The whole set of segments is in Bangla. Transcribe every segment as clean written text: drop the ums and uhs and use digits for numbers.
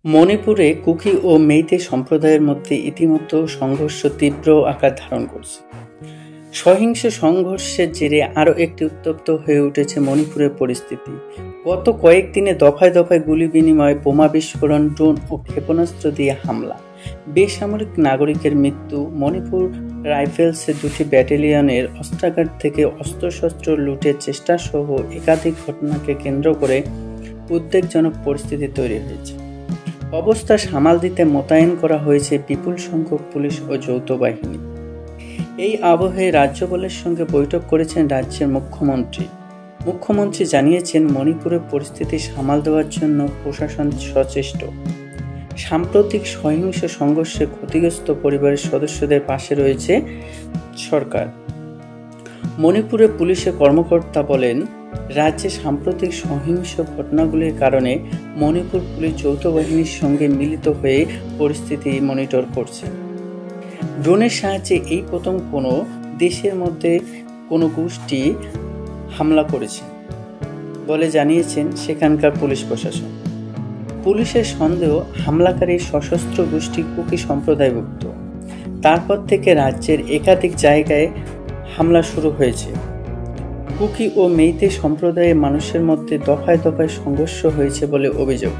মণিপুরে কুকি ও মেইতে সম্প্রদায়ের মধ্যে ইতিমধ্যে সংঘর্ষ তীব্র আকার ধারণ করছে। সহিংস সংঘর্ষের জেরে আরও একটি উত্তপ্ত হয়ে উঠেছে মণিপুরের পরিস্থিতি। গত কয়েকদিনে দফায় দফায় গুলি বিনিময়, বোমা বিস্ফোরণ, ড্রোন ও ক্ষেপণাস্ত্র দিয়ে হামলা, বেসামরিক নাগরিকের মৃত্যু, মণিপুর রাইফেলসের 2টি ব্যাটালিয়নের অস্ত্রাগার থেকে অস্ত্রশস্ত্র লুটের চেষ্টা সহ একাধিক ঘটনাকে কেন্দ্র করে উদ্বেগজনক পরিস্থিতি তৈরি হয়েছে। অবস্থা সামাল দিতে মোতায়েন করা হয়েছে বিপুল সংখ্যক পুলিশ ও যৌথ বাহিনী। এই আবহে রাজ্যপালের সঙ্গে বৈঠক করেছেন রাজ্যের মুখ্যমন্ত্রী জানিয়েছেন, মণিপুরের পরিস্থিতি সামাল দেওয়ার জন্য প্রশাসন সচেষ্ট। সাম্প্রতিক সহিংস সংঘর্ষে ক্ষতিগ্রস্ত পরিবারের সদস্যদের পাশে রয়েছে সরকার। মণিপুরের পুলিশের কর্মকর্তা বলেন, রাজ্যে সাম্প্রতিক সহিংস ঘটনাগুলির কারণে মণিপুর পুলিশ যৌথ বাহিনীর সঙ্গে মিলিত হয়ে পরিস্থিতি মনিটর করছে। ড্রোনের সাহায্যে এই প্রথম কোনো দেশের মধ্যে কোনো গোষ্ঠী হামলা করেছে বলে জানিয়েছেন সেখানকার পুলিশ প্রশাসন। পুলিশের সন্দেহ, হামলাকারী সশস্ত্র গোষ্ঠী কুকি সম্প্রদায়ভুক্ত। তারপর থেকে রাজ্যের একাধিক জায়গায় হামলা শুরু হয়েছে। কুকি ও মেইতে সম্প্রদায়ের মানুষের মধ্যে দফায় দফায় সংঘর্ষ হয়েছে বলে অভিযোগ।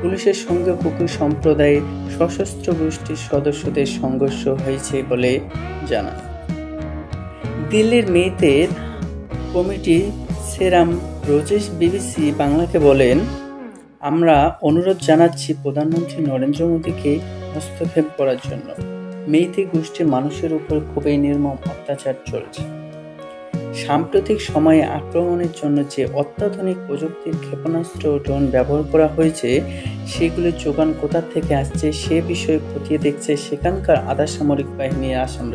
পুলিশের সঙ্গে কুকি সম্প্রদায়ের সশস্ত্র গোষ্ঠীর সদস্যদের সংঘর্ষ হয়েছে বলে জানান। দিল্লির মেইতের কমিটি সেরাম রোজেশ বিবিসি বাংলাকে বলেন, আমরা অনুরোধ জানাচ্ছি প্রধানমন্ত্রী নরেন্দ্র মোদীকে হস্তক্ষেপ করার জন্য। মেইতে গোষ্ঠীর মানুষের উপর খুবই নির্মম অত্যাচার চলছে। সাম্প্রতিক সময়ে আক্রমণের জন্য যে অত্যাধুনিক প্রযুক্তির ক্ষেপণাস্ত্র ও ড্রোন ব্যবহার করা হয়েছে, সেগুলির যোগান কোথা থেকে আসছে সে বিষয়ে খতিয়ে দেখছে সেখানকার আধা সামরিক বাহিনীর আসামরা।